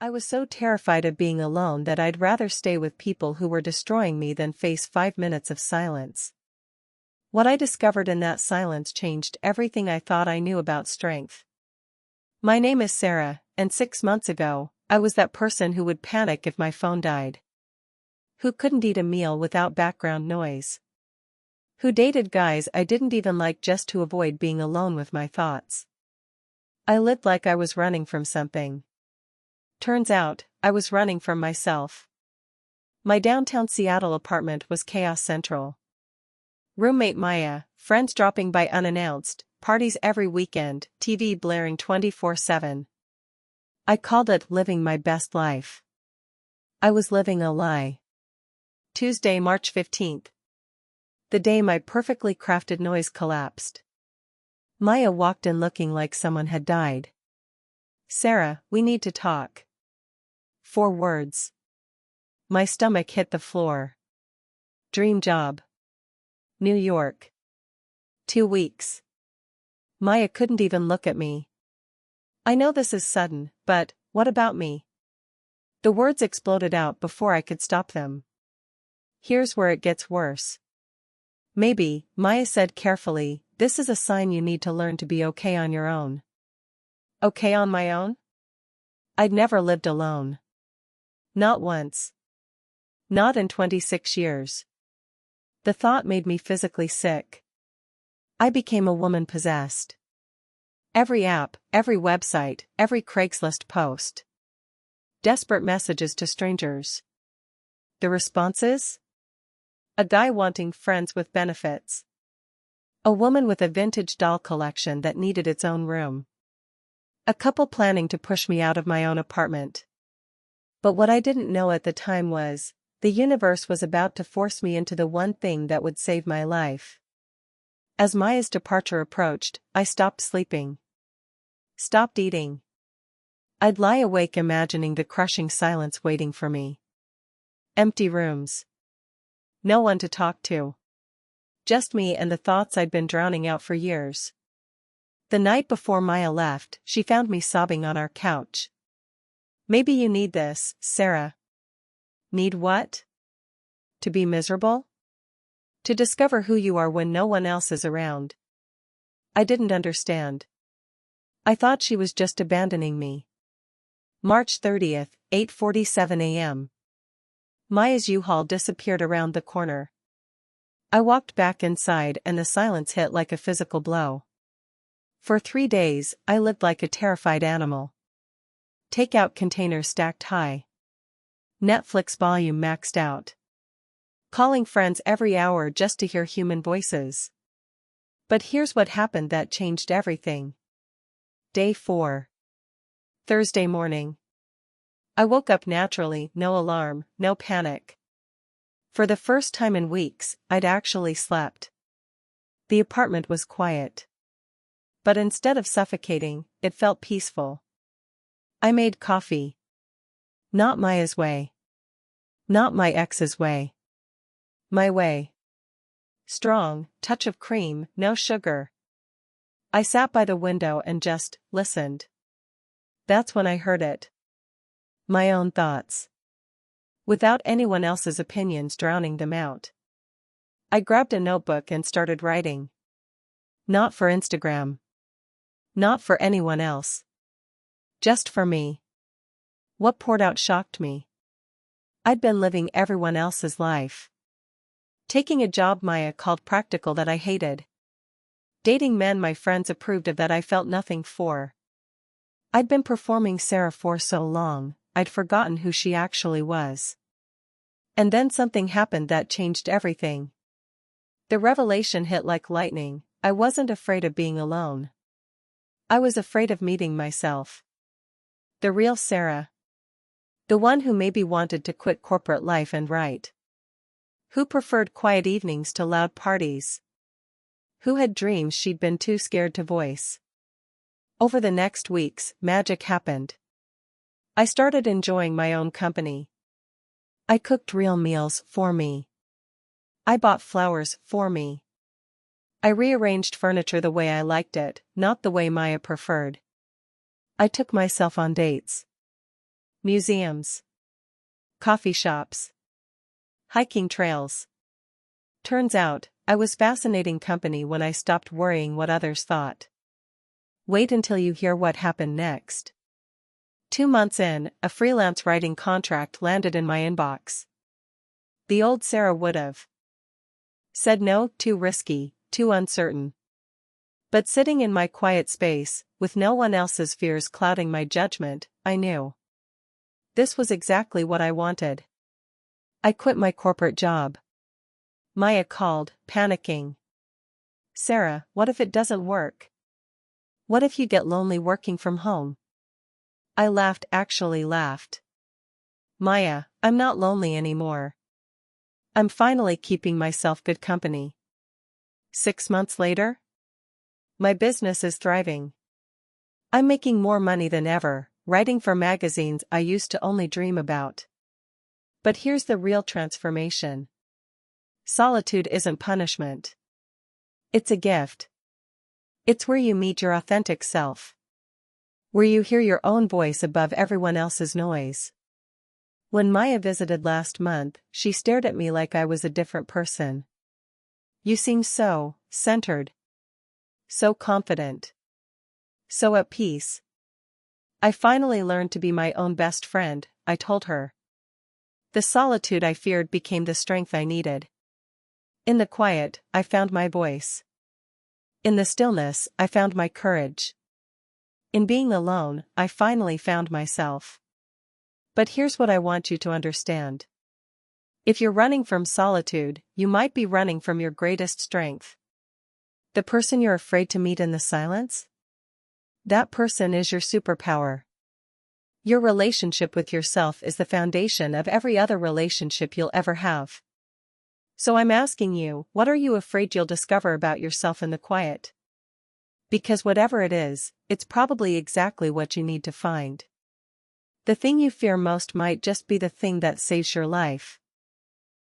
I was so terrified of being alone that I'd rather stay with people who were destroying me than face 5 minutes of silence. What I discovered in that silence changed everything I thought I knew about strength. My name is Sarah, and 6 months ago, I was that person who would panic if my phone died. Who couldn't eat a meal without background noise. Who dated guys I didn't even like just to avoid being alone with my thoughts. I lived like I was running from something. Turns out, I was running from myself. My downtown Seattle apartment was chaos central. Roommate Maya, friends dropping by unannounced, parties every weekend, TV blaring 24/7. I called it living my best life. I was living a lie. Tuesday, March 15th. The day my perfectly crafted noise collapsed. Maya walked in looking like someone had died. "Sarah, we need to talk." 4 words. My stomach hit the floor. Dream job. New York. 2 weeks. Maya couldn't even look at me. "I know this is sudden, but what about me?" The words exploded out before I could stop them. "Here's where it gets worse. Maybe," Maya said carefully, "this is a sign you need to learn to be okay on your own." Okay on my own? I'd never lived alone. Not once. Not in 26 years. The thought made me physically sick. I became a woman possessed. Every app, every website, every Craigslist post. Desperate messages to strangers. The responses? A guy wanting friends with benefits. A woman with a vintage doll collection that needed its own room. A couple planning to push me out of my own apartment. But what I didn't know at the time was, the universe was about to force me into the one thing that would save my life. As Maya's departure approached, I stopped sleeping. Stopped eating. I'd lie awake imagining the crushing silence waiting for me. Empty rooms. No one to talk to. Just me and the thoughts I'd been drowning out for years. The night before Maya left, she found me sobbing on our couch. "Maybe you need this, Sarah." Need what? To be miserable? To discover who you are when no one else is around. I didn't understand. I thought she was just abandoning me. March 30th, 8:47 a.m. Maya's U-Haul disappeared around the corner. I walked back inside and the silence hit like a physical blow. For 3 days, I lived like a terrified animal. Takeout containers stacked high. Netflix volume maxed out. Calling friends every hour just to hear human voices. But here's what happened that changed everything. Day 4. Thursday morning. I woke up naturally, no alarm, no panic. For the first time in weeks, I'd actually slept. The apartment was quiet. But instead of suffocating, it felt peaceful. I made coffee. Not Maya's way. Not my ex's way. My way. Strong, touch of cream, no sugar. I sat by the window and just listened. That's when I heard it. My own thoughts. Without anyone else's opinions drowning them out. I grabbed a notebook and started writing. Not for Instagram. Not for anyone else. Just for me. What poured out shocked me. I'd been living everyone else's life. Taking a job Maya called practical that I hated. Dating men my friends approved of that I felt nothing for. I'd been performing Sarah for so long, I'd forgotten who she actually was. And then something happened that changed everything. The revelation hit like lightning. I wasn't afraid of being alone. I was afraid of meeting myself. The real Sarah. The one who maybe wanted to quit corporate life and write. Who preferred quiet evenings to loud parties. Who had dreams she'd been too scared to voice. Over the next weeks, magic happened. I started enjoying my own company. I cooked real meals for me. I bought flowers for me. I rearranged furniture the way I liked it, not the way Maya preferred. I took myself on dates. Museums. Coffee shops. Hiking trails. Turns out, I was fascinating company when I stopped worrying what others thought. Wait until you hear what happened next. 2 months in, a freelance writing contract landed in my inbox. The old Sarah would've said no, too risky, too uncertain. But sitting in my quiet space, with no one else's fears clouding my judgment, I knew this was exactly what I wanted. I quit my corporate job. Maya called, panicking. "Sarah, what if it doesn't work? What if you get lonely working from home?" I laughed, actually laughed. "Maya, I'm not lonely anymore. I'm finally keeping myself good company." 6 months later? My business is thriving. I'm making more money than ever, writing for magazines I used to only dream about. But here's the real transformation. Solitude isn't punishment. It's a gift. It's where you meet your authentic self. Where you hear your own voice above everyone else's noise. When Maya visited last month, she stared at me like I was a different person. "You seem so centered. So confident. So at peace." "I finally learned to be my own best friend," I told her. The solitude I feared became the strength I needed. In the quiet, I found my voice. In the stillness, I found my courage. In being alone, I finally found myself. But here's what I want you to understand. If you're running from solitude, you might be running from your greatest strength. The person you're afraid to meet in the silence? That person is your superpower. Your relationship with yourself is the foundation of every other relationship you'll ever have. So I'm asking you, what are you afraid you'll discover about yourself in the quiet? Because whatever it is, it's probably exactly what you need to find. The thing you fear most might just be the thing that saves your life.